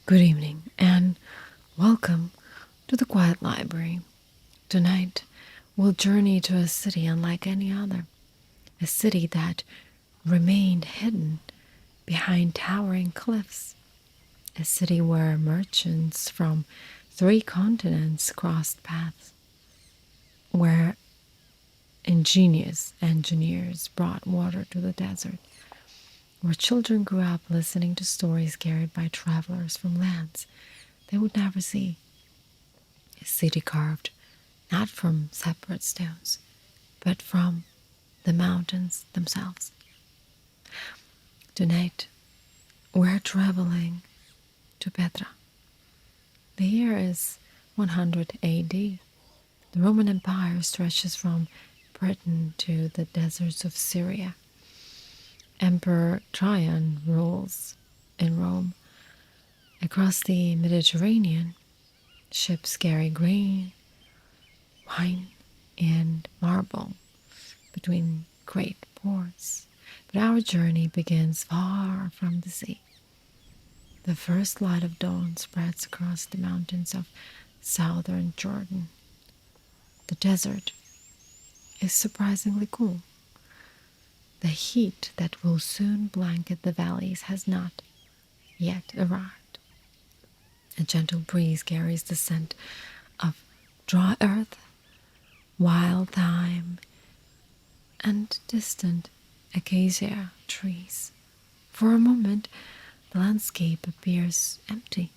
Good evening and welcome to the Quiet Library. Tonight, we'll journey to a city unlike any other, a city that remained hidden behind towering cliffs, a city where merchants from 3 continents crossed paths, where ingenious engineers brought water to the desert, where children grew up listening to stories carried by travelers from lands they would never see. A city carved not from separate stones, but from the mountains themselves. Tonight, we're traveling to Petra. The year is 100 AD. The Roman Empire stretches from Britain to the deserts of Syria. Emperor Trajan rules in Rome. Across the Mediterranean, ships carry grain, wine, and marble between great ports. But our journey begins far from the sea. The first light of dawn spreads across the mountains of southern Jordan. The desert is surprisingly cool. The heat that will soon blanket the valleys has not yet arrived. A gentle breeze carries the scent of dry earth, wild thyme, and distant acacia trees. For a moment, the landscape appears empty.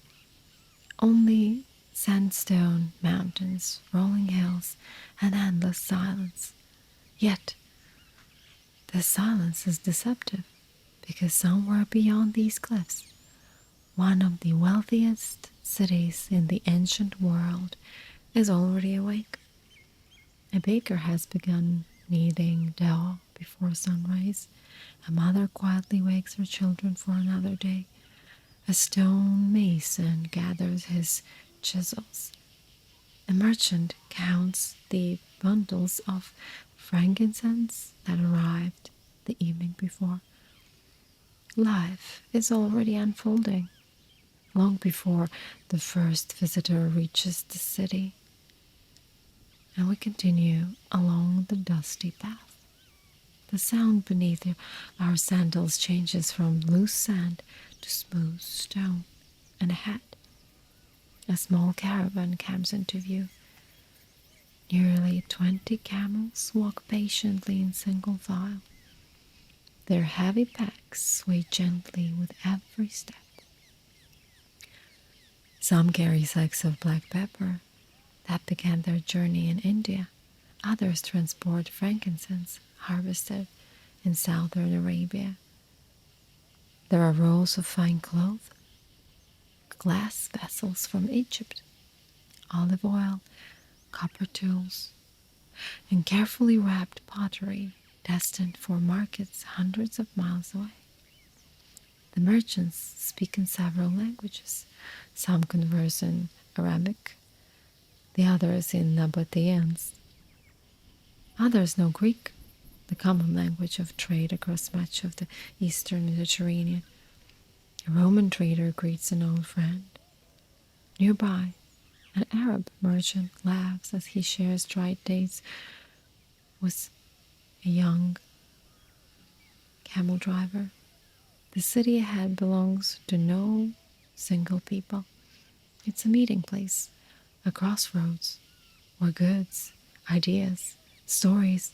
Only sandstone mountains, rolling hills, and endless silence. Yet, the silence is deceptive, because somewhere beyond these cliffs, one of the wealthiest cities in the ancient world is already awake. A baker has begun kneading dough before sunrise. A mother quietly wakes her children for another day. A stone mason gathers his chisels. A merchant counts the bundles of frankincense that arrived the evening before. Life is already unfolding, long before the first visitor reaches the city. And we continue along the dusty path. The sound beneath our sandals changes from loose sand to smooth stone, and ahead, a small caravan comes into view. Nearly 20 camels walk patiently in single file. Their heavy packs sway gently with every step. Some carry sacks of black pepper that began their journey in India. Others transport frankincense harvested in southern Arabia. There are rolls of fine cloth, glass vessels from Egypt, olive oil, copper tools, and carefully wrapped pottery destined for markets hundreds of miles away. The merchants speak in several languages. Some converse in Arabic, the others in Nabataeans. Others know Greek, the common language of trade across much of the eastern Mediterranean. A Roman trader greets an old friend. Nearby, an Arab merchant laughs as he shares dried dates with a young camel driver. The city ahead belongs to no single people. It's a meeting place, a crossroads, where goods, ideas, stories,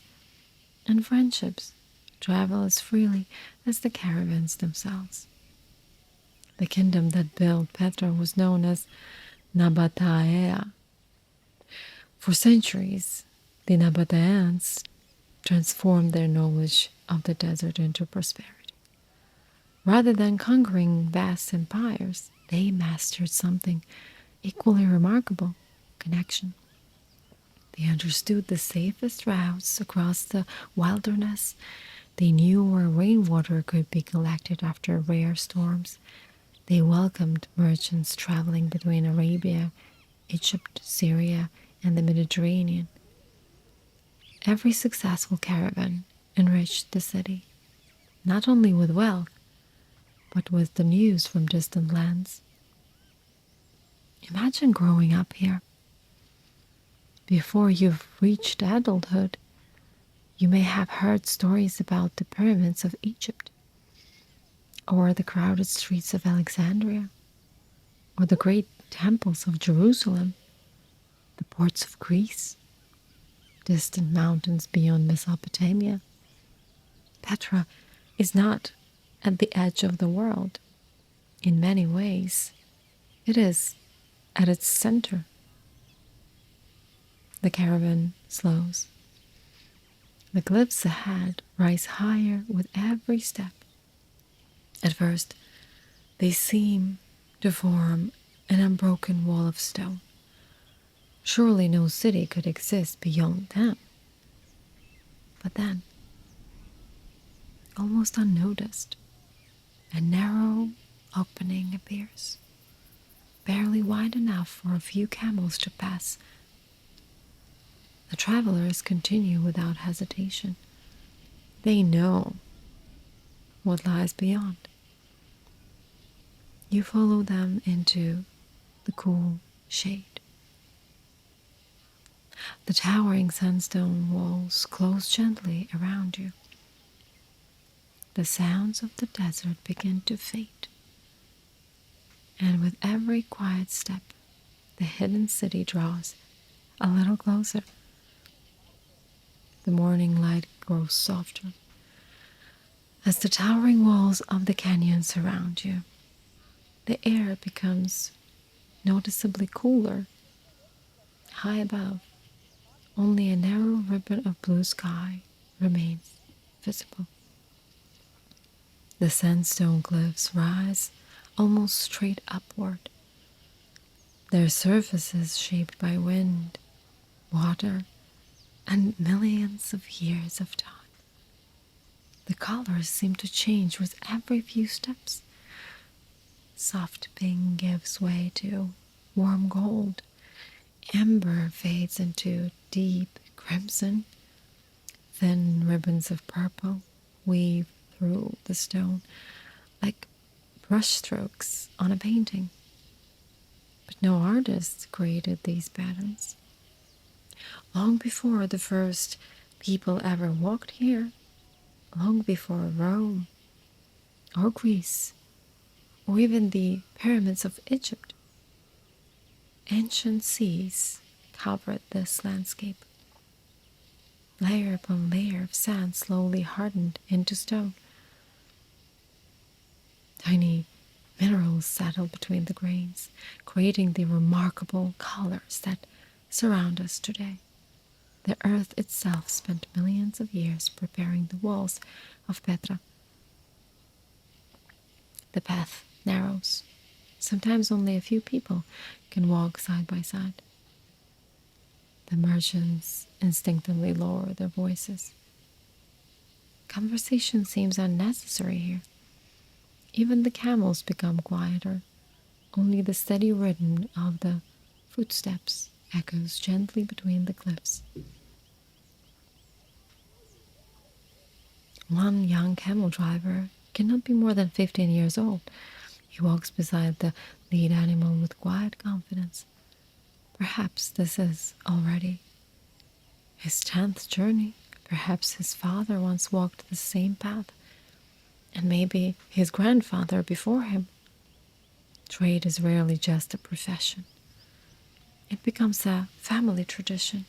and friendships travel as freely as the caravans themselves. The kingdom that built Petra was known as Nabataea. For centuries, the Nabataeans transformed their knowledge of the desert into prosperity. Rather than conquering vast empires, they mastered something equally remarkable: connection. They understood the safest routes across the wilderness. They knew where rainwater could be collected after rare storms. They welcomed merchants traveling between Arabia, Egypt, Syria, and the Mediterranean. Every successful caravan enriched the city, not only with wealth, but with the news from distant lands. Imagine growing up here. Before you've reached adulthood, you may have heard stories about the pyramids of Egypt, or the crowded streets of Alexandria, or the great temples of Jerusalem, the ports of Greece, distant mountains beyond Mesopotamia. Petra is not at the edge of the world. In many ways, it is at its center. The caravan slows. The cliffs ahead rise higher with every step. At first, they seem to form an unbroken wall of stone. Surely no city could exist beyond them. But then, almost unnoticed, a narrow opening appears, barely wide enough for a few camels to pass. The travelers continue without hesitation. They know what lies beyond. You follow them into the cool shade. The towering sandstone walls close gently around you. The sounds of the desert begin to fade. And with every quiet step, the hidden city draws a little closer. The morning light grows softer as the towering walls of the canyon surround you. The air becomes noticeably cooler. High above, only a narrow ribbon of blue sky remains visible. The sandstone cliffs rise almost straight upward, their surfaces shaped by wind, water, and millions of years of time. The colors seem to change with every few steps. Soft pink gives way to warm gold. Amber fades into deep crimson. Thin ribbons of purple weave through the stone like brushstrokes on a painting. But no artist created these patterns. Long before the first people ever walked here, long before Rome or Greece or even the pyramids of Egypt, ancient seas covered this landscape. Layer upon layer of sand slowly hardened into stone. Tiny minerals settled between the grains, creating the remarkable colors that surround us today. The earth itself spent millions of years preparing the walls of Petra. The path narrows. Sometimes only a few people can walk side by side. The merchants instinctively lower their voices. Conversation seems unnecessary here. Even the camels become quieter. Only the steady rhythm of the footsteps echoes gently between the cliffs. One young camel driver cannot be more than 15 years old. He walks beside the lead animal with quiet confidence. Perhaps this is already his 10th journey. Perhaps his father once walked the same path, and maybe his grandfather before him. Trade is rarely just a profession. It becomes a family tradition.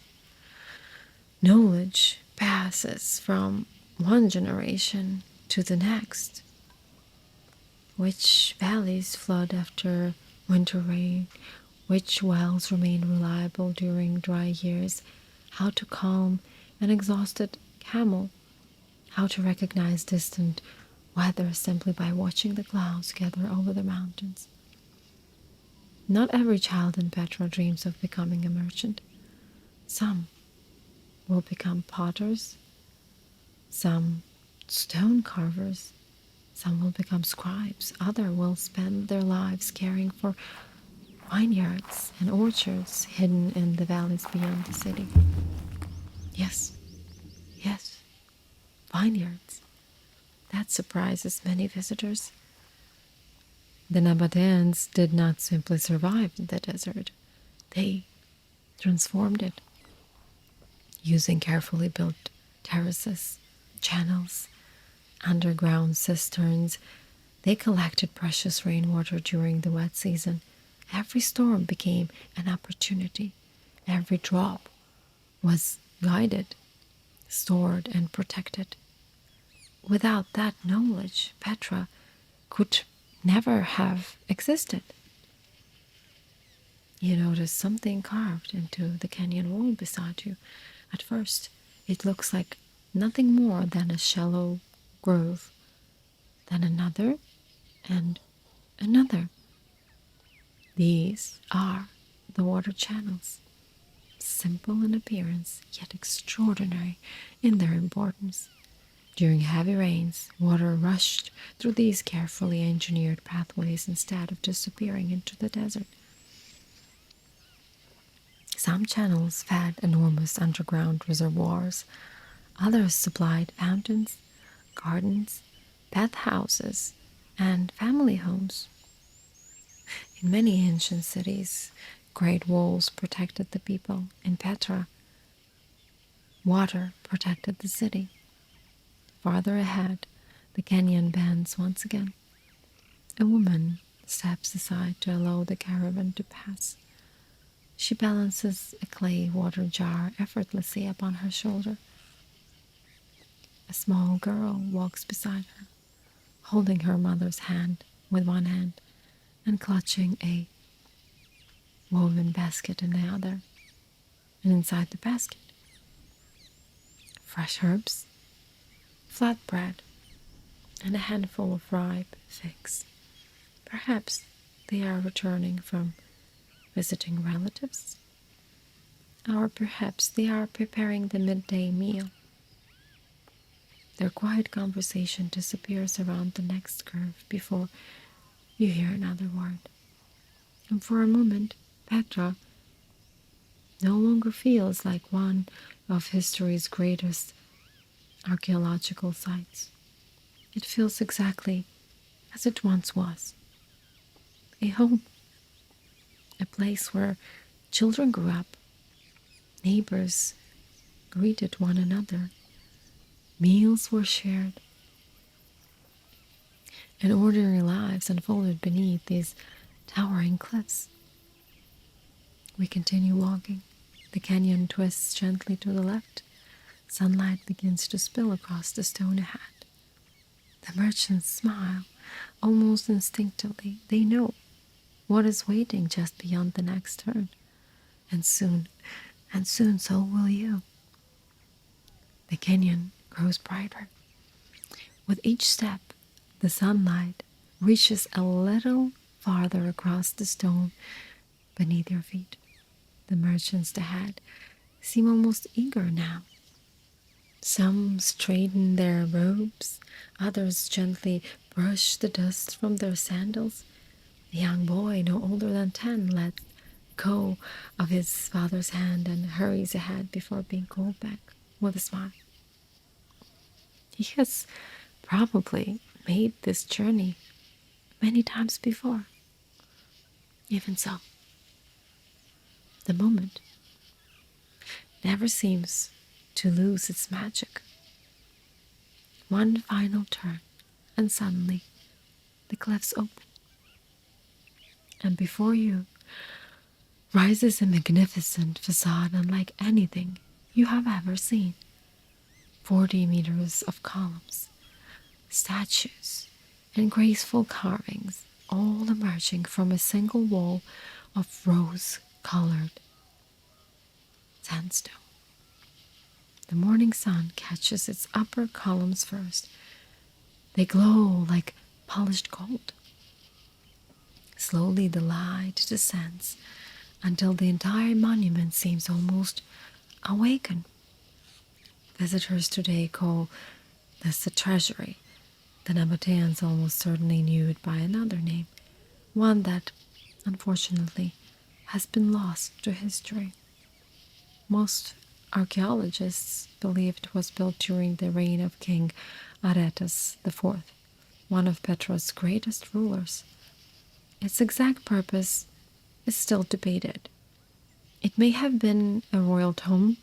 Knowledge passes from one generation to the next. Which valleys flood after winter rain, which wells remain reliable during dry years, how to calm an exhausted camel, how to recognize distant weather simply by watching the clouds gather over the mountains. Not every child in Petra dreams of becoming a merchant. Some will become potters, some stone carvers, some will become scribes, others will spend their lives caring for vineyards and orchards hidden in the valleys beyond the city. Yes, yes, vineyards. That surprises many visitors. The Nabataeans did not simply survive the desert, they transformed it, using carefully built terraces, channels, underground cisterns. They collected precious rainwater during the wet season. Every storm became an opportunity. Every drop was guided, stored, and protected. Without that knowledge, Petra could never have existed. You notice something carved into the canyon wall beside you. At first, it looks like nothing more than a shallow groove, then another and another. These are the water channels, simple in appearance, yet extraordinary in their importance. During heavy rains, water rushed through these carefully engineered pathways instead of disappearing into the desert. Some channels fed enormous underground reservoirs, others supplied fountains, gardens, bathhouses, and family homes. In many ancient cities, great walls protected the people. In Petra, water protected the city. Farther ahead, the canyon bends once again. A woman steps aside to allow the caravan to pass. She balances a clay water jar effortlessly upon her shoulder. A small girl walks beside her, holding her mother's hand with one hand and clutching a woven basket in the other. And inside the basket, fresh herbs, flatbread, and a handful of ripe figs. Perhaps they are returning from visiting relatives, or perhaps they are preparing the midday meal. Their quiet conversation disappears around the next curve before you hear another word. And for a moment, Petra no longer feels like one of history's greatest archaeological sites. It feels exactly as it once was, a home, a place where children grew up, neighbors greeted one another, meals were shared, and ordinary lives unfolded beneath these towering cliffs. We continue walking. The canyon twists gently to the left. Sunlight begins to spill across the stone ahead. The merchants smile, almost instinctively. They know what is waiting just beyond the next turn. And soon so will you. The canyon grows brighter. With each step, the sunlight reaches a little farther across the stone beneath your feet. The merchants ahead seem almost eager now. Some straighten their robes, others gently brush the dust from their sandals. The young boy, no older than 10, lets go of his father's hand and hurries ahead before being called back with a smile. He has probably made this journey many times before. Even so, the moment never seems to lose its magic. One final turn, and suddenly the cliffs open, and before you rises a magnificent facade unlike anything you have ever seen. 40 meters of columns, statues, and graceful carvings, all emerging from a single wall of rose-colored sandstone. The morning sun catches its upper columns first. They glow like polished gold. Slowly the light descends until the entire monument seems almost awakened. Visitors today call this the treasury. The Nabataeans almost certainly knew it by another name, one that, unfortunately, has been lost to history. Most archaeologists believe it was built during the reign of King Aretas IV, one of Petra's greatest rulers. Its exact purpose is still debated. It may have been a royal tomb,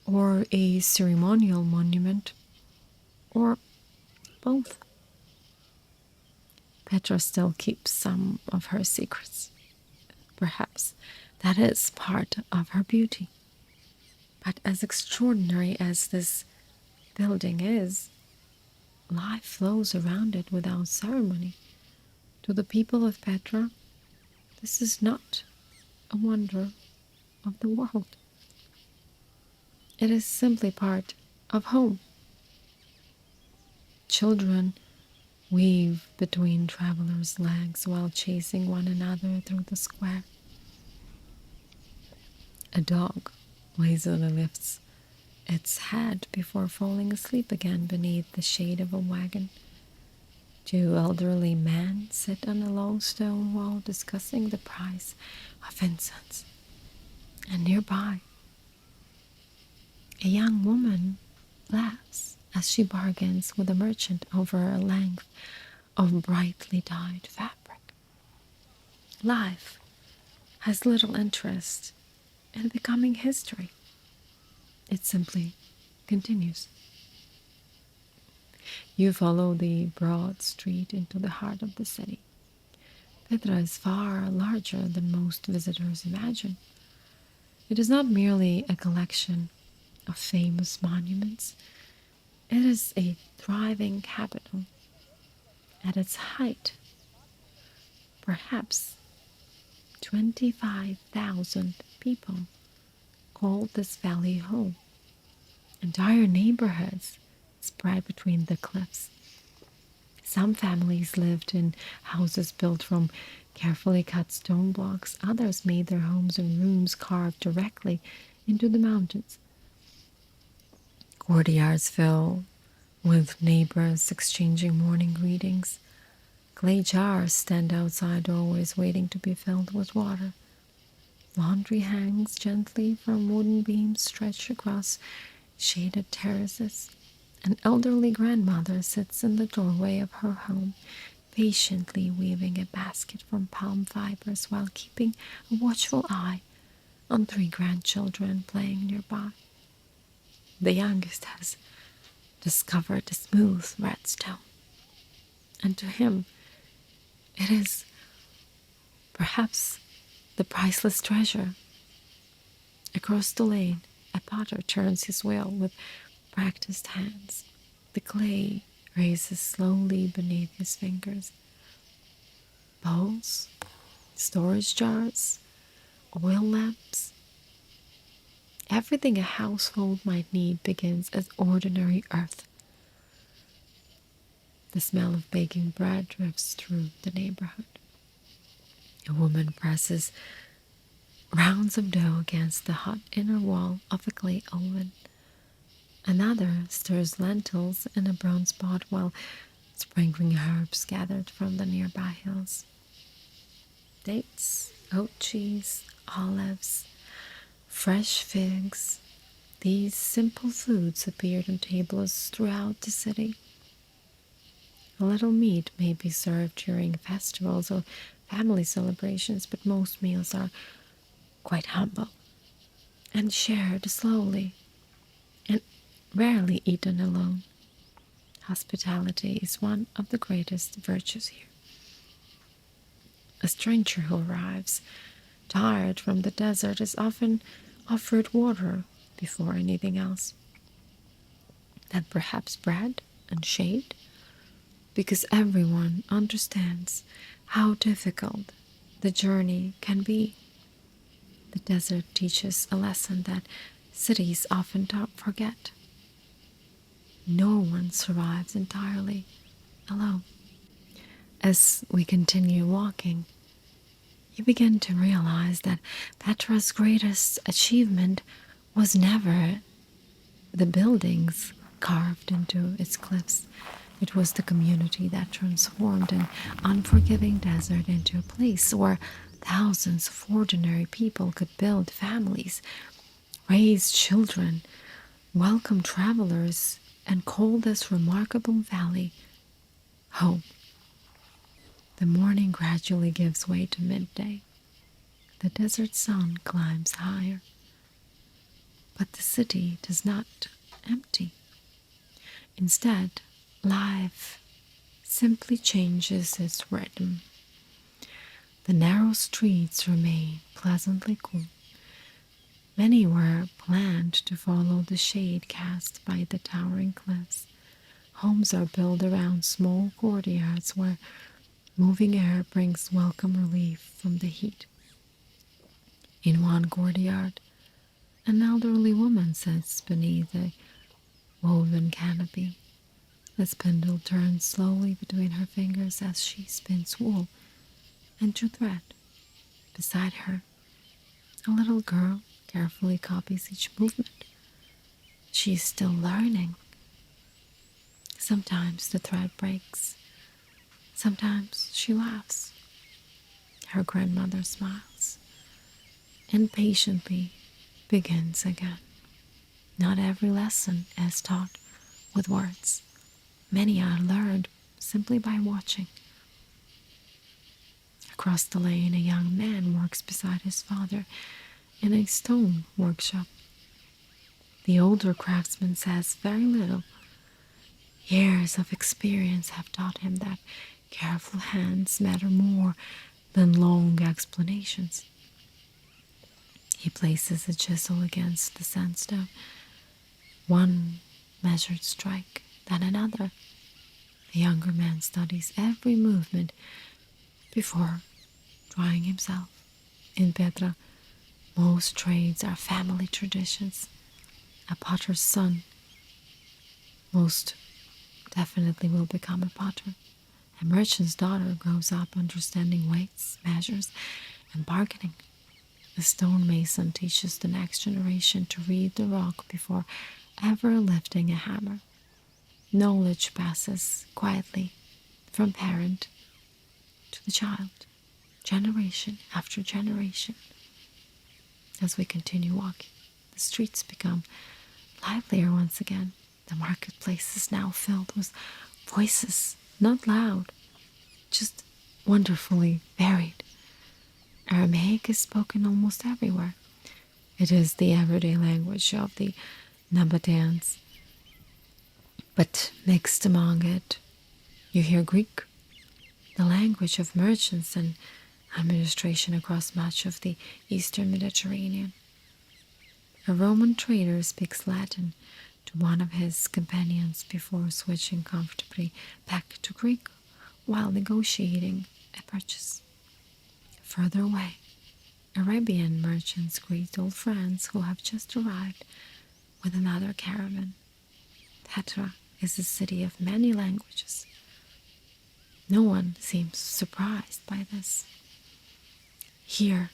or a ceremonial monument, or both. Petra still keeps some of her secrets. Perhaps that is part of her beauty. But as extraordinary as this building is, life flows around it without ceremony. To the people of Petra, this is not a wonder of the world. It is simply part of home. Children weave between travelers' legs while chasing one another through the square. A dog lazily lifts its head before falling asleep again beneath the shade of a wagon. Two elderly men sit on a low stone wall discussing the price of incense. And nearby, a young woman laughs as she bargains with a merchant over a length of brightly dyed fabric. Life has little interest in becoming history. It simply continues. You follow the broad street into the heart of the city. Petra is far larger than most visitors imagine. It is not merely a collection of famous monuments. It is a thriving capital. At its height, perhaps 25,000 people called this valley home. Entire neighborhoods spread between the cliffs. Some families lived in houses built from carefully cut stone blocks. Others made their homes in rooms carved directly into the mountains. Courtyards fill with neighbors exchanging morning greetings. Clay jars stand outside doorways waiting to be filled with water. Laundry hangs gently from wooden beams stretched across shaded terraces. An elderly grandmother sits in the doorway of her home, patiently weaving a basket from palm fibers while keeping a watchful eye on three grandchildren playing nearby. The youngest has discovered a smooth red stone, and to him it is perhaps the priceless treasure. Across the lane, a potter turns his wheel with practiced hands. The clay raises slowly beneath his fingers. Bowls, storage jars, oil lamps. Everything a household might need begins as ordinary earth. The smell of baking bread drifts through the neighborhood. A woman presses rounds of dough against the hot inner wall of a clay oven. Another stirs lentils in a bronze pot while sprinkling herbs gathered from the nearby hills. Dates, oat cheese, olives, fresh figs. These simple foods appeared on tables throughout the city. A little meat may be served during festivals or family celebrations, but most meals are quite humble and shared slowly and rarely eaten alone. Hospitality is one of the greatest virtues here. A stranger who arrives tired from the desert is often offered water before anything else. Then perhaps bread and shade, because everyone understands how difficult the journey can be. The desert teaches a lesson that cities often forget. No one survives entirely alone. As we continue walking, you begin to realize that Petra's greatest achievement was never the buildings carved into its cliffs. It was the community that transformed an unforgiving desert into a place where thousands of ordinary people could build families, raise children, welcome travelers, and call this remarkable valley home. The morning gradually gives way to midday. The desert sun climbs higher. But the city does not empty. Instead, life simply changes its rhythm. The narrow streets remain pleasantly cool. Many were planned to follow the shade cast by the towering cliffs. Homes are built around small courtyards where moving air brings welcome relief from the heat. In one courtyard, an elderly woman sits beneath a woven canopy. The spindle turns slowly between her fingers as she spins wool into thread. Beside her, a little girl carefully copies each movement. She is still learning. Sometimes the thread breaks. Sometimes she laughs. Her grandmother smiles and patiently begins again. Not every lesson is taught with words. Many are learned simply by watching. Across the lane, a young man works beside his father in a stone workshop. The older craftsman says very little. Years of experience have taught him that careful hands matter more than long explanations. He places a chisel against the sandstone, one measured strike, then another. The younger man studies every movement before trying himself. In Petra, most trades are family traditions. A potter's son most definitely will become a potter. A merchant's daughter grows up understanding weights, measures, and bargaining. The stonemason teaches the next generation to read the rock before ever lifting a hammer. Knowledge passes quietly from parent to the child, generation after generation. As we continue walking, the streets become livelier once again. The marketplace is now filled with voices, not loud, just wonderfully varied. Aramaic is spoken almost everywhere. It is the everyday language of the Nabataeans. But mixed among it, you hear Greek, the language of merchants and administration across much of the eastern Mediterranean. A Roman trader speaks Latin to one of his companions before switching comfortably back to Greek while negotiating a purchase. Further away, Arabian merchants greet old friends who have just arrived with another caravan. Petra is a city of many languages. No one seems surprised by this. Here,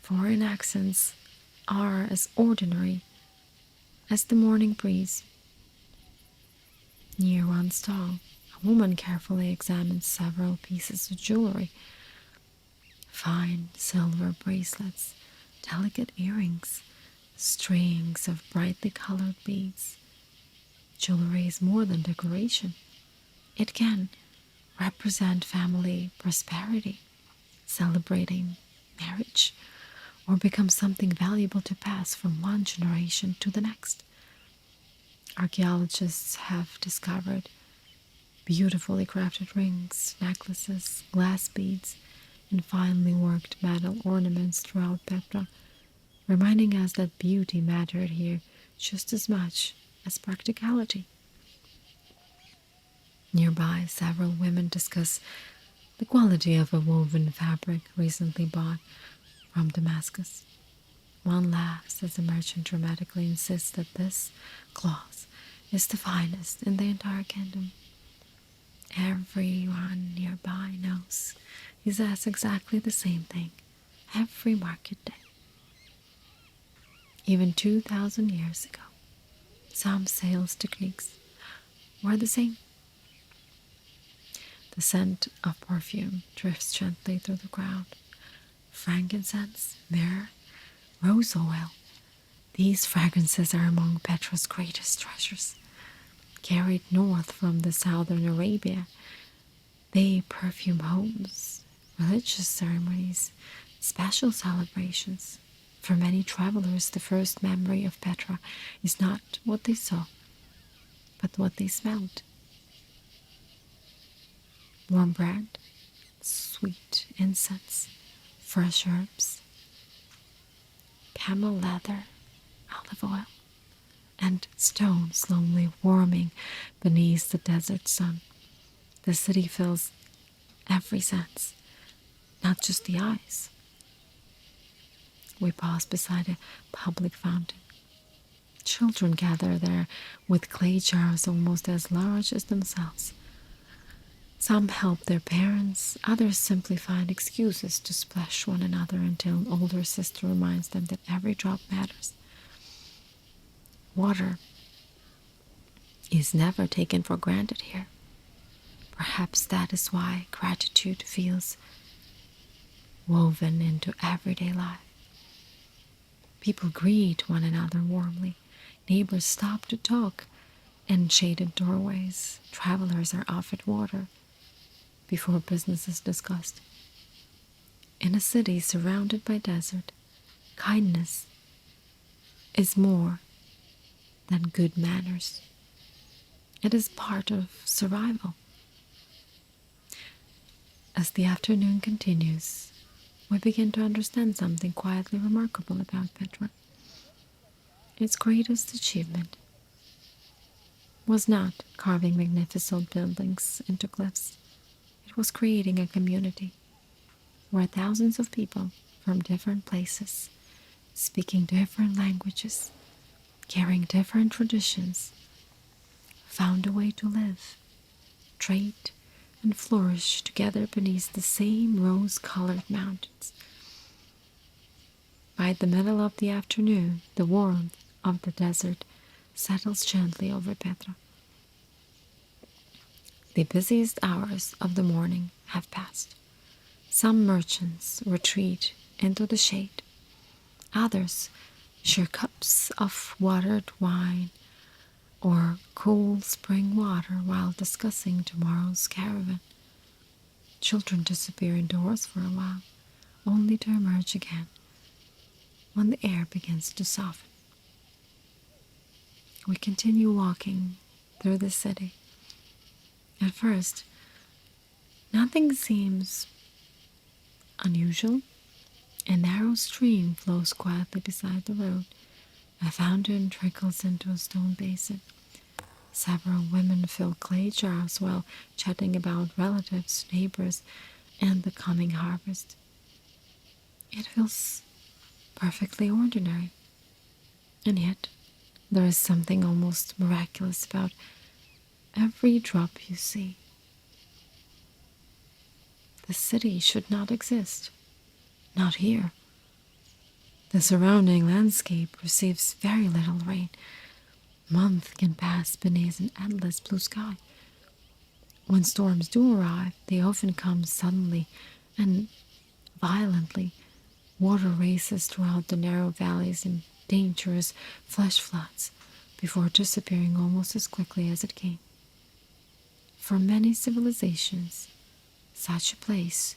foreign accents are as ordinary as the morning breeze. Near one stall, a woman carefully examines several pieces of jewelry. Fine silver bracelets, delicate earrings, strings of brightly colored beads. Jewelry is more than decoration. It can represent family prosperity, celebrating marriage, or become something valuable to pass from one generation to the next. Archaeologists have discovered beautifully crafted rings, necklaces, glass beads, and finely worked metal ornaments throughout Petra, reminding us that beauty mattered here just as much as practicality. Nearby, several women discuss the quality of a woven fabric recently bought from Damascus. One laughs as the merchant dramatically insists that this cloth is the finest in the entire kingdom. Everyone nearby knows he says exactly the same thing every market day. Even 2,000 years ago, some sales techniques were the same. The scent of perfume drifts gently through the crowd. Frankincense, myrrh, rose oil. These fragrances are among Petra's greatest treasures. Carried north from the southern Arabia, They perfume homes, religious ceremonies, special celebrations. For many travelers, the first memory of Petra is not what they saw, but what they smelled. Warm bread, sweet incense, fresh herbs, camel leather, olive oil, and stone slowly warming beneath the desert sun. The city fills every sense, not just the eyes. We pause beside a public fountain. Children gather there with clay jars almost as large as themselves. Some help their parents, others simply find excuses to splash one another until an older sister reminds them that every drop matters. Water is never taken for granted here. Perhaps that is why gratitude feels woven into everyday life. People greet one another warmly. Neighbors stop to talk in shaded doorways. Travelers are offered water before business is discussed. In a city surrounded by desert, kindness is more than good manners. It is part of survival. As the afternoon continues, we begin to understand something quietly remarkable about Petra. Its greatest achievement was not carving magnificent buildings into cliffs. It was creating a community where thousands of people from different places, speaking different languages, carrying different traditions, found a way to live, trade, and flourish together beneath the same rose-colored mountains. By the middle of the afternoon, the warmth of the desert settles gently over Petra. The busiest hours of the morning have passed. Some merchants retreat into the shade. Others share cups of watered wine or cool spring water while discussing tomorrow's caravan. Children disappear indoors for a while, only to emerge again when the air begins to soften. We continue walking through the city. At first, nothing seems unusual. A narrow stream flows quietly beside the road. A fountain trickles into a stone basin. Several women fill clay jars while chatting about relatives, neighbors, and the coming harvest. It feels perfectly ordinary. And yet, there is something almost miraculous about every drop you see. The city should not exist. Not here. The surrounding landscape receives very little rain. Months can pass beneath an endless blue sky. When storms do arrive, they often come suddenly and violently. Water races throughout the narrow valleys in dangerous flash floods before disappearing almost as quickly as it came. For many civilizations, such a place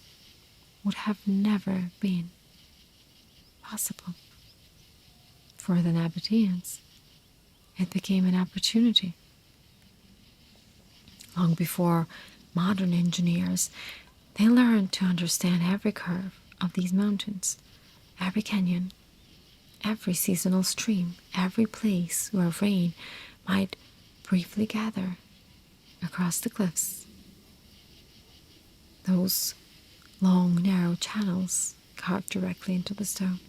would have never been possible. For the Nabataeans, it became an opportunity. Long before modern engineers, they learned to understand every curve of these mountains, every canyon, every seasonal stream, every place where rain might briefly gather across the cliffs. Those long, narrow channels carved directly into the stone.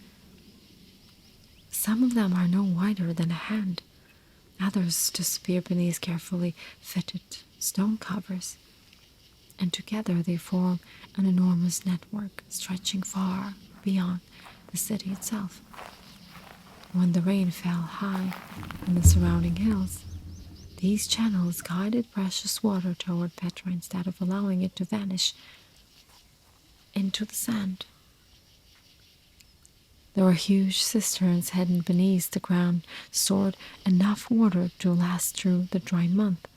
Some of them are no wider than a hand. Others disappear beneath carefully fitted stone covers, and together they form an enormous network stretching far beyond the city itself. When the rain fell high in the surrounding hills, these channels guided precious water toward Petra instead of allowing it to vanish into the sand. There were huge cisterns hidden beneath the ground, stored enough water to last through the dry month.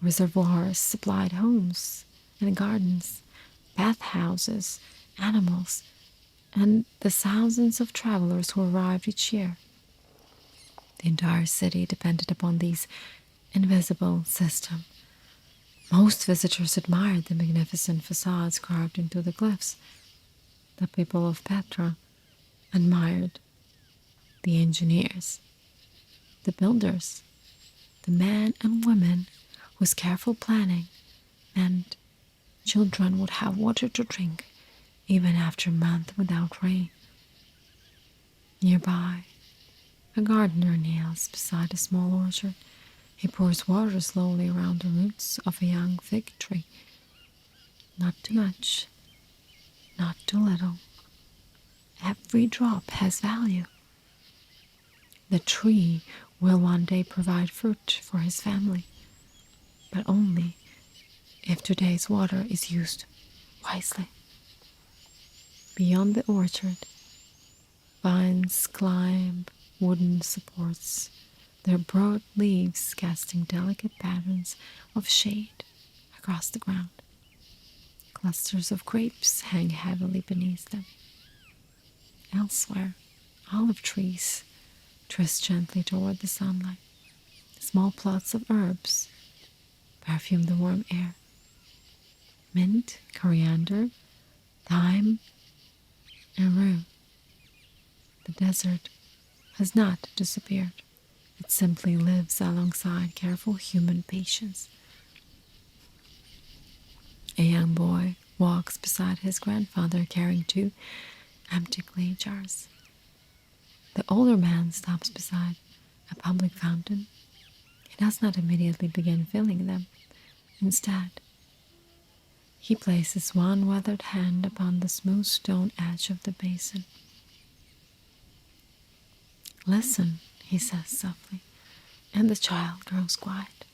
Reservoirs supplied homes and gardens, bathhouses, animals, and the thousands of travelers who arrived each year. The entire city depended upon these invisible system. Most visitors admired the magnificent facades carved into the cliffs. The people of Petra admired the engineers, the builders, the men and women whose careful planning meant children would have water to drink even after a month without rain. Nearby, a gardener kneels beside a small orchard. He pours water slowly around the roots of a young fig tree. Not too much, not too little. Every drop has value. The tree will one day provide fruit for his family, but only if today's water is used wisely. Beyond the orchard, vines climb wooden supports, their broad leaves casting delicate patterns of shade across the ground. Clusters of grapes hang heavily beneath them. Elsewhere, olive trees twist gently toward the sunlight. Small plots of herbs perfume the warm air. Mint, coriander, thyme, and rue. The desert has not disappeared. It simply lives alongside careful human patience. A young boy walks beside his grandfather carrying 2 empty clay jars. The older man stops beside a public fountain. He does not immediately begin filling them. Instead, he places one weathered hand upon the smooth stone edge of the basin. "Listen," he says softly, and the child grows quiet.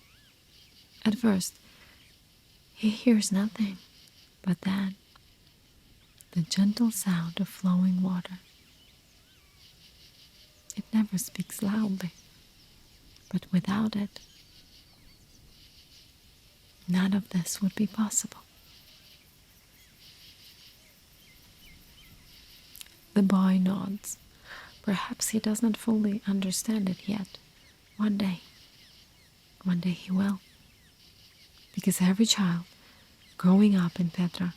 At first, he hears nothing, but then the gentle sound of flowing water. It never speaks loudly, but without it, none of this would be possible. The boy nods. Perhaps he does not fully understand it yet. One day he will. Because every child growing up in Petra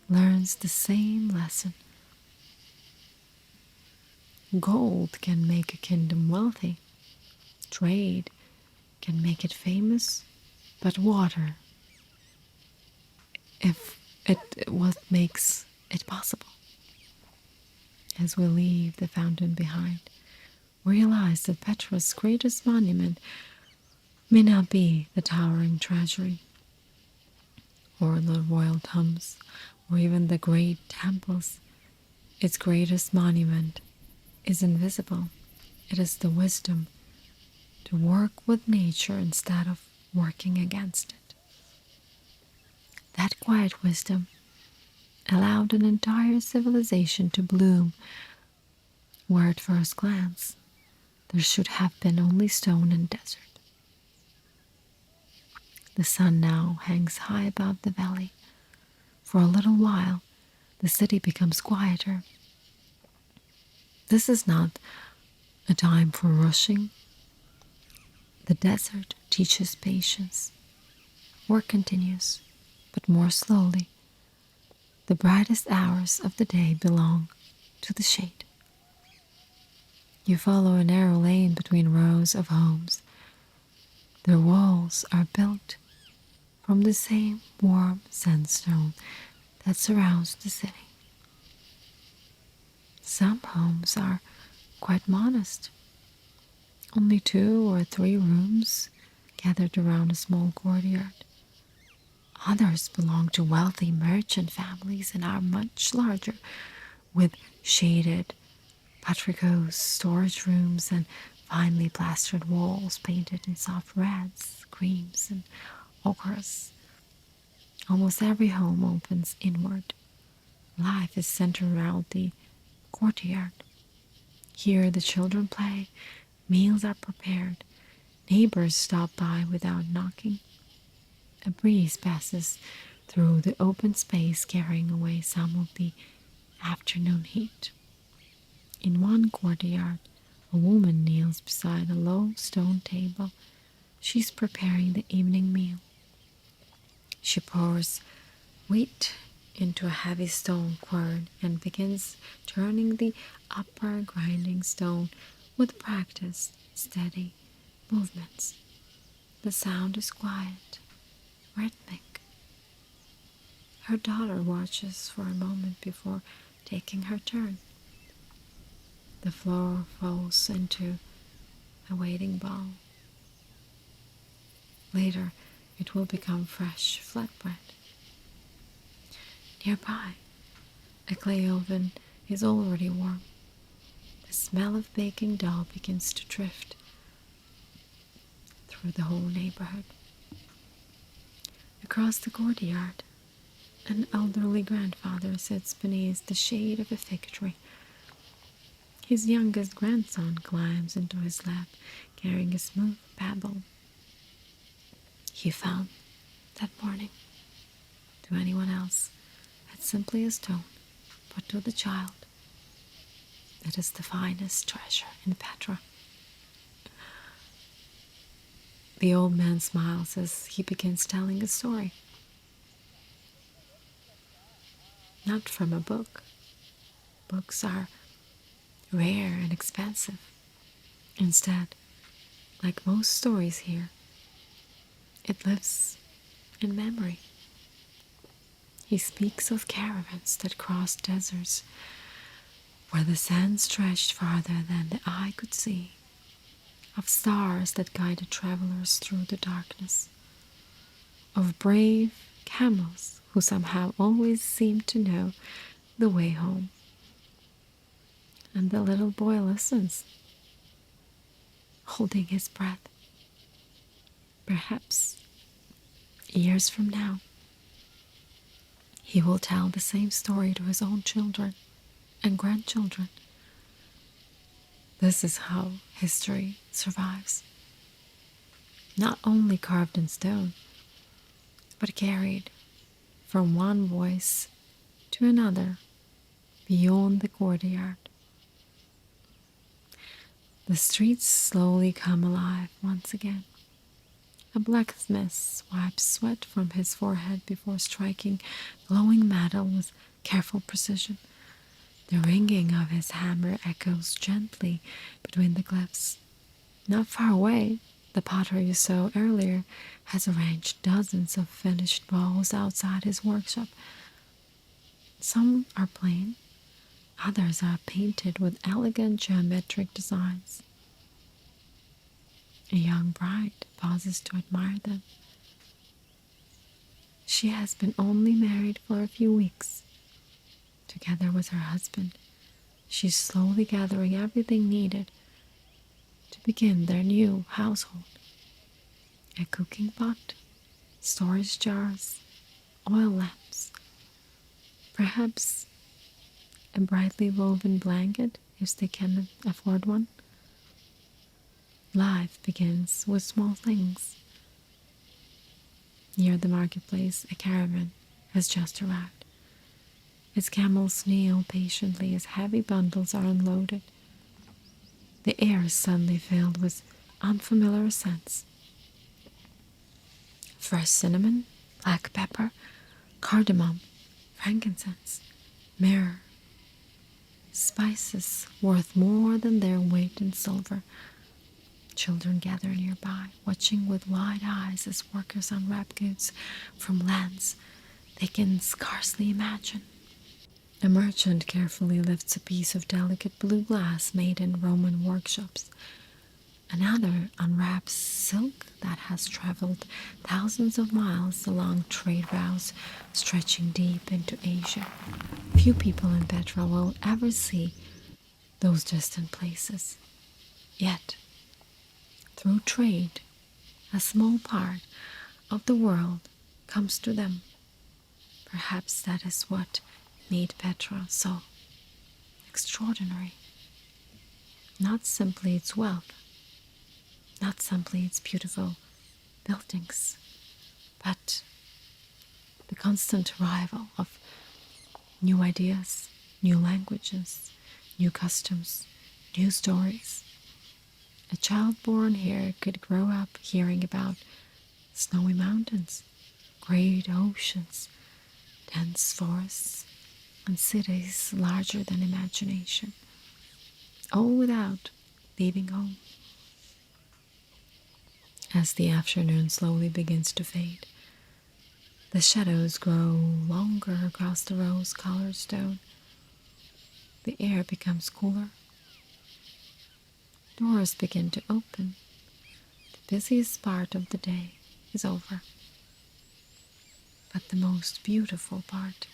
learns the same lesson. Gold can make a kingdom wealthy. Trade can make it famous. But water, if what makes it possible. As we leave the fountain behind, realize that Petra's greatest monument may not be the towering treasury, or the royal tombs, or even the great temples. Its greatest monument is invisible. It is the wisdom to work with nature instead of working against it. That quiet wisdom allowed an entire civilization to bloom where at first glance there should have been only stone and desert. The sun now hangs high above the valley. For a little while, the city becomes quieter. This is not a time for rushing. The desert teaches patience. Work continues, but more slowly. The brightest hours of the day belong to the shade. You follow a narrow lane between rows of homes. Their walls are built from the same warm sandstone that surrounds the city. Some homes are quite modest. Only 2 or 3 rooms gathered around a small courtyard. Others belong to wealthy merchant families and are much larger, with shaded patricos, storage rooms, and finely plastered walls painted in soft reds, creams, and ochres. Almost every home opens inward. Life is centered around the courtyard. Here the children play, meals are prepared, neighbors stop by without knocking. A breeze passes through the open space, carrying away some of the afternoon heat. In one courtyard, a woman kneels beside a low stone table. She's preparing the evening meal. She pours wheat into a heavy stone quern and begins turning the upper grinding stone with practiced, steady movements. The sound is quiet, rhythmic. Her daughter watches for a moment before taking her turn. The flour falls into a waiting bowl. Later, it will become fresh flatbread. Nearby, a clay oven is already warm. The smell of baking dough begins to drift through the whole neighborhood. Across the courtyard, an elderly grandfather sits beneath the shade of a fig tree. His youngest grandson climbs into his lap, carrying a smooth pebble he found that morning. To anyone else, it's simply a stone, but to the child, it is the finest treasure in Petra. The old man smiles as he begins telling a story. Not from a book. Books are rare and expensive. Instead, like most stories here, it lives in memory. He speaks of caravans that crossed deserts where the sand stretched farther than the eye could see, of stars that guided travelers through the darkness, of brave camels who somehow always seemed to know the way home. And the little boy listens, holding his breath. Perhaps years from now, he will tell the same story to his own children and grandchildren. This is how history survives. Not only carved in stone, but carried from one voice to another beyond the courtyard. The streets slowly come alive once again. A blacksmith wipes sweat from his forehead before striking glowing metal with careful precision. The ringing of his hammer echoes gently between the cliffs. Not far away, the potter you saw earlier has arranged dozens of finished bowls outside his workshop. Some are plain, others are painted with elegant geometric designs. A young bride pauses to admire them. She has been only married for a few weeks. Together with her husband, she's slowly gathering everything needed to begin their new household. A cooking pot, storage jars, oil lamps, perhaps a brightly woven blanket if they can afford one. Life begins with small things. Near the marketplace, a caravan has just arrived. Its camels kneel patiently as heavy bundles are unloaded. The air is suddenly filled with unfamiliar scents. Fresh cinnamon, black pepper, cardamom, frankincense, myrrh. Spices worth more than their weight in silver. Children gather nearby, watching with wide eyes as workers unwrap goods from lands they can scarcely imagine. A merchant carefully lifts a piece of delicate blue glass made in Roman workshops. Another unwraps silk that has traveled thousands of miles along trade routes stretching deep into Asia. Few people in Petra will ever see those distant places. Yet, through trade, a small part of the world comes to them. Perhaps that is what made Petra so extraordinary. Not simply its wealth, not simply its beautiful buildings, but the constant arrival of new ideas, new languages, new customs, new stories. A child born here could grow up hearing about snowy mountains, great oceans, dense forests, and cities larger than imagination, all without leaving home. As the afternoon slowly begins to fade, the shadows grow longer across the rose-colored stone. The air becomes cooler. Doors begin to open. The busiest part of the day is over. But the most beautiful part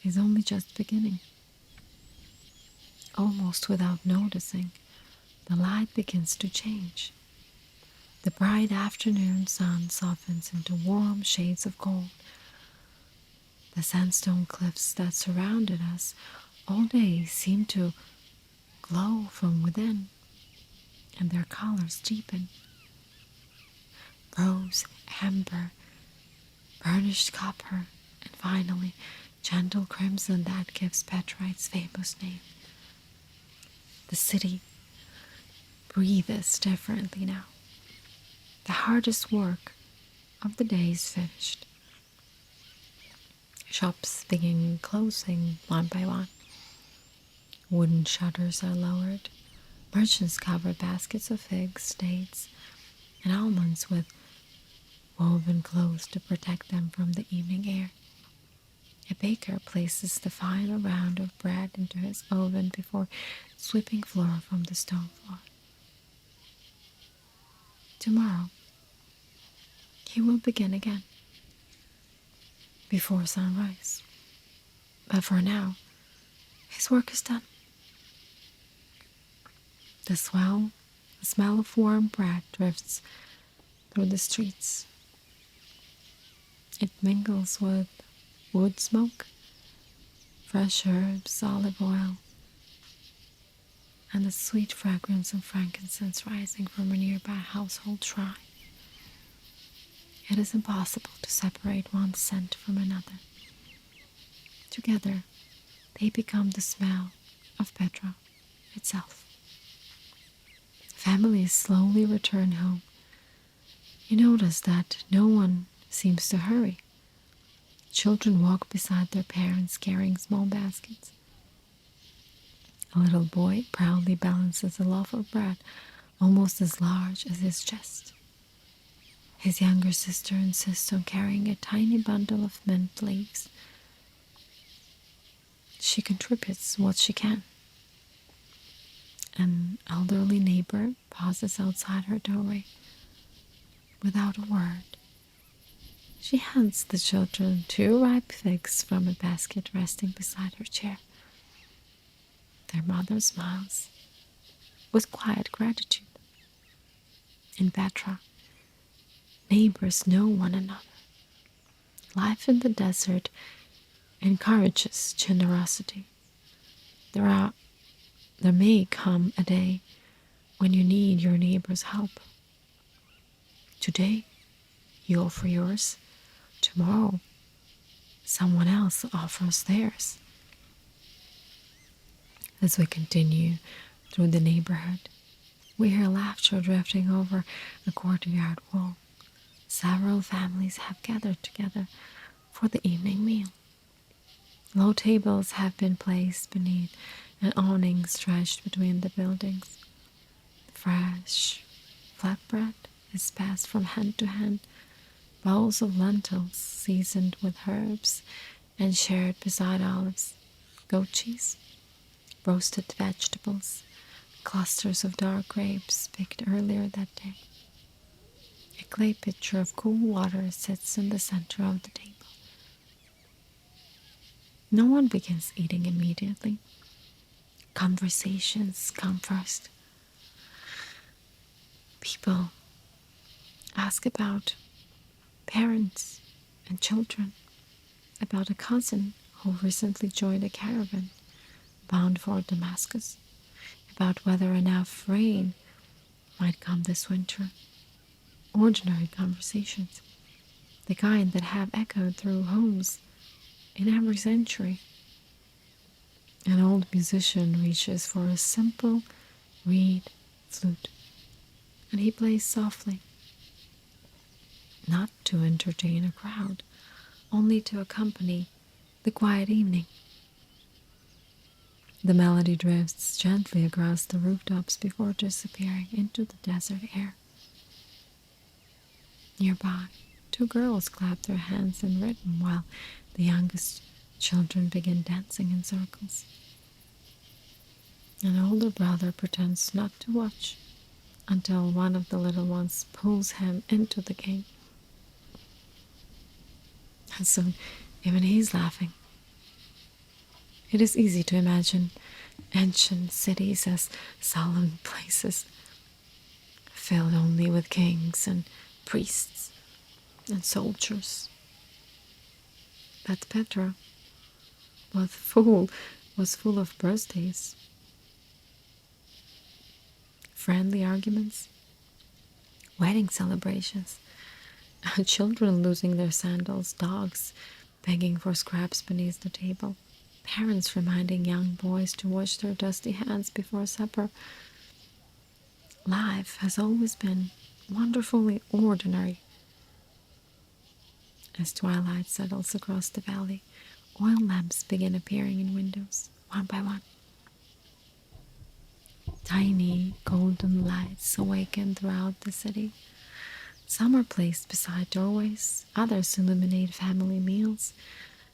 is only just beginning. Almost without noticing, the light begins to change. The bright afternoon sun softens into warm shades of gold. The sandstone cliffs that surrounded us all day seem to glow from within, and their colors deepen. Rose, amber, burnished copper, and finally gentle crimson that gives Petra its famous name. The city breathes differently now. The hardest work of the day is finished. Shops begin closing one by one. Wooden shutters are lowered. Merchants cover baskets of figs, dates, and almonds with woven cloths to protect them from the evening air. A baker places the final round of bread into his oven before sweeping flour from the stone floor. Tomorrow, he will begin again, before sunrise. But for now, his work is done. The smell of warm bread drifts through the streets. It mingles with wood smoke, fresh herbs, olive oil, and the sweet fragrance of frankincense rising from a nearby household shrine. It is impossible to separate one scent from another. Together, they become the smell of Petra itself. Families slowly return home. You notice that no one seems to hurry. Children walk beside their parents carrying small baskets. A little boy proudly balances a loaf of bread almost as large as his chest. His younger sister insists on carrying a tiny bundle of mint leaves. She contributes what she can. An elderly neighbor pauses outside her doorway. Without a word, she hands the children 2 ripe figs from a basket resting beside her chair. Their mother smiles with quiet gratitude. In Petra, neighbors know one another. Life in the desert encourages generosity. There may come a day when you need your neighbor's help. Today, you offer yours. Tomorrow, someone else offers theirs. As we continue through the neighborhood, we hear laughter drifting over a courtyard wall. Several families have gathered together for the evening meal. Low tables have been placed beneath an awning stretched between the buildings. Fresh flatbread is passed from hand to hand. Bowls of lentils seasoned with herbs and shared beside olives, goat cheese, roasted vegetables, clusters of dark grapes picked earlier that day. A clay pitcher of cool water sits in the center of the table. No one begins eating immediately. Conversations come first. People ask about parents and children, about a cousin who recently joined a caravan bound for Damascus, about whether enough rain might come this winter. Ordinary conversations. the kind that have echoed through homes in every century. An old musician reaches for a simple reed flute, and he plays softly, not to entertain a crowd, only to accompany the quiet evening. The melody drifts gently across the rooftops before disappearing into the desert air. Nearby, two girls clap their hands in rhythm while the youngest children begin dancing in circles. An older brother pretends not to watch until one of the little ones pulls him into the game. And soon, even he's laughing. It is easy to imagine ancient cities as solemn places, filled only with kings and priests and soldiers. But Petra was full of birthdays, friendly arguments, wedding celebrations, children losing their sandals, dogs begging for scraps beneath the table, parents reminding young boys to wash their dusty hands before supper. Life has always been wonderfully ordinary. As twilight settles across the valley, oil lamps begin appearing in windows, one by one. Tiny golden lights awaken throughout the city. Some are placed beside doorways, others illuminate family meals,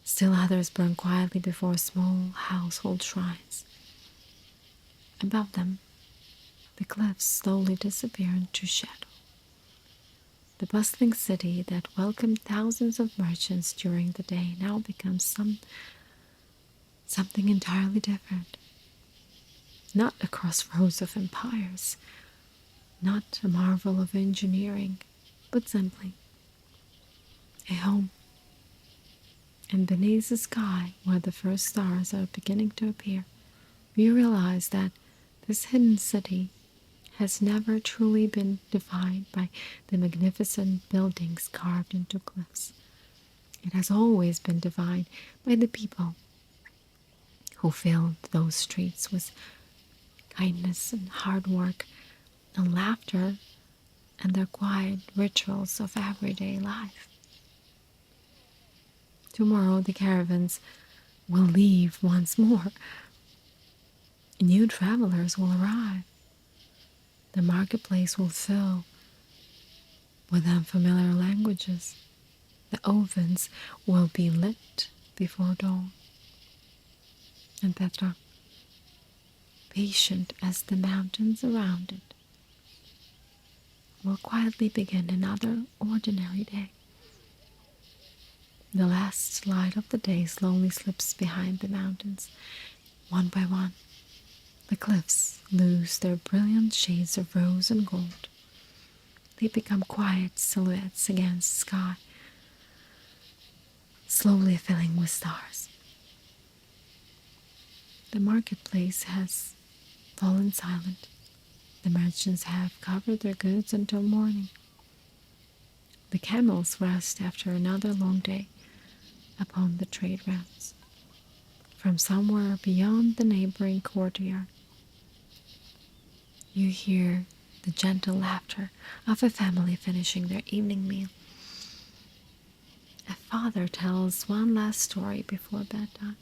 still others burn quietly before small household shrines. Above them, the cliffs slowly disappear into shadow. The bustling city that welcomed thousands of merchants during the day now becomes something entirely different. Not a crossroads of empires, not a marvel of engineering, but simply a home. And beneath the sky, where the first stars are beginning to appear, we realize that this hidden city has never truly been defined by the magnificent buildings carved into cliffs. It has always been defined by the people who filled those streets with kindness and hard work and laughter and their quiet rituals of everyday life. Tomorrow the caravans will leave once more. New travelers will arrive. The marketplace will fill with unfamiliar languages. The ovens will be lit before dawn. And Petra, patient as the mountains around it, will quietly begin another ordinary day. The last light of the day slowly slips behind the mountains. One by one, the cliffs lose their brilliant shades of rose and gold. They become quiet silhouettes against the sky, slowly filling with stars. The marketplace has fallen silent. The merchants have covered their goods until morning. The camels rest after another long day upon the trade routes. From somewhere beyond the neighboring courtyard, you hear the gentle laughter of a family finishing their evening meal. A father tells one last story before bedtime,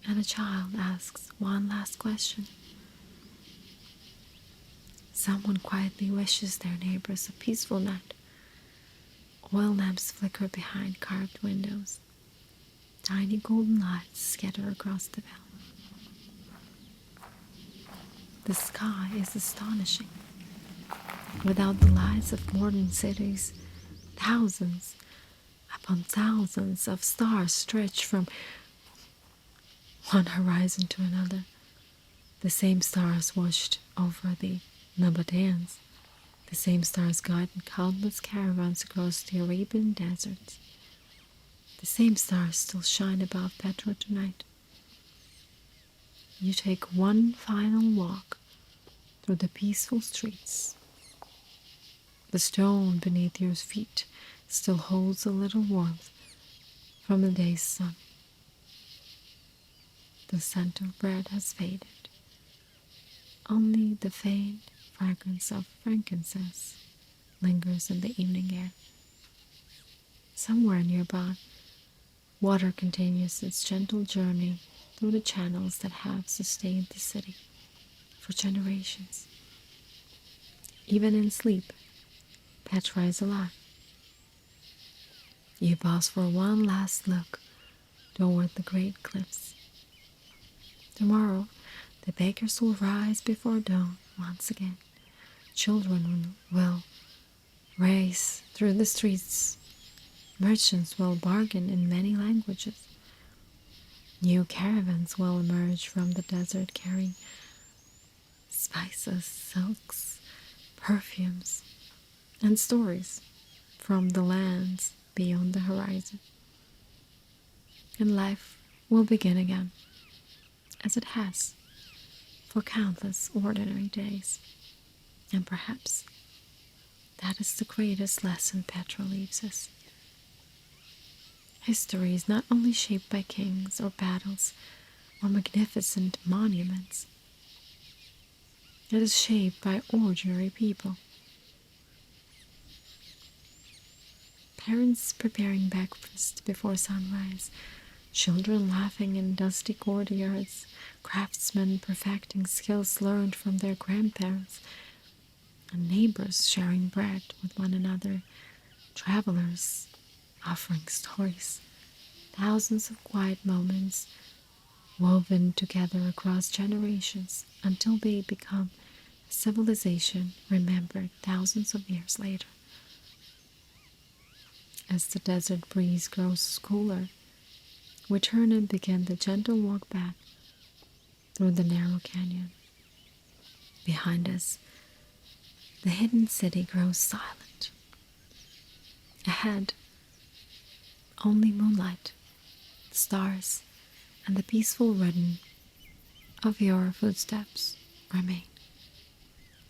and a child asks one last question. Someone quietly wishes their neighbors a peaceful night. Oil lamps flicker behind carved windows. Tiny golden lights scatter across the valley. The sky is astonishing. Without the lights of modern cities, thousands upon thousands of stars stretch from one horizon to another. The same stars watched over the Nabataeans. The same stars guided countless caravans across the Arabian deserts. The same stars still shine above Petra tonight. You take one final walk through the peaceful streets. The stone beneath your feet still holds a little warmth from the day's sun. The scent of bread has faded. Only the faint fragrance of frankincense lingers in the evening air. Somewhere nearby, water continues its gentle journey through the channels that have sustained the city for generations. Even in sleep, Petra is alive. You pause for one last look toward the great cliffs. Tomorrow, the bakers will rise before dawn once again. Children will race through the streets. Merchants will bargain in many languages. New caravans will emerge from the desert carrying spices, silks, perfumes, and stories from the lands beyond the horizon. And life will begin again, as it has for countless ordinary days. And perhaps that is the greatest lesson Petra leaves us. History is not only shaped by kings or battles or magnificent monuments. It is shaped by ordinary people. Parents preparing breakfast before sunrise, children laughing in dusty courtyards, craftsmen perfecting skills learned from their grandparents, and neighbors sharing bread with one another, travelers offering stories, thousands of quiet moments woven together across generations until they become a civilization remembered thousands of years later. As the desert breeze grows cooler, we turn and begin the gentle walk back through the narrow canyon. Behind us, the hidden city grows silent. Ahead, only moonlight, stars, and the peaceful rhythm of your footsteps remain.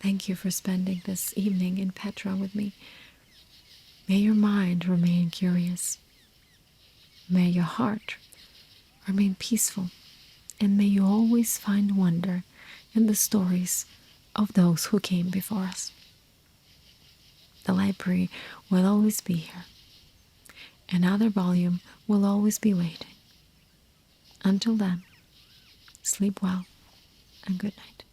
Thank you for spending this evening in Petra with me. May your mind remain curious. May your heart remain peaceful. And may you always find wonder in the stories of those who came before us. The library will always be here. Another volume will always be waiting. Until then, sleep well and good night.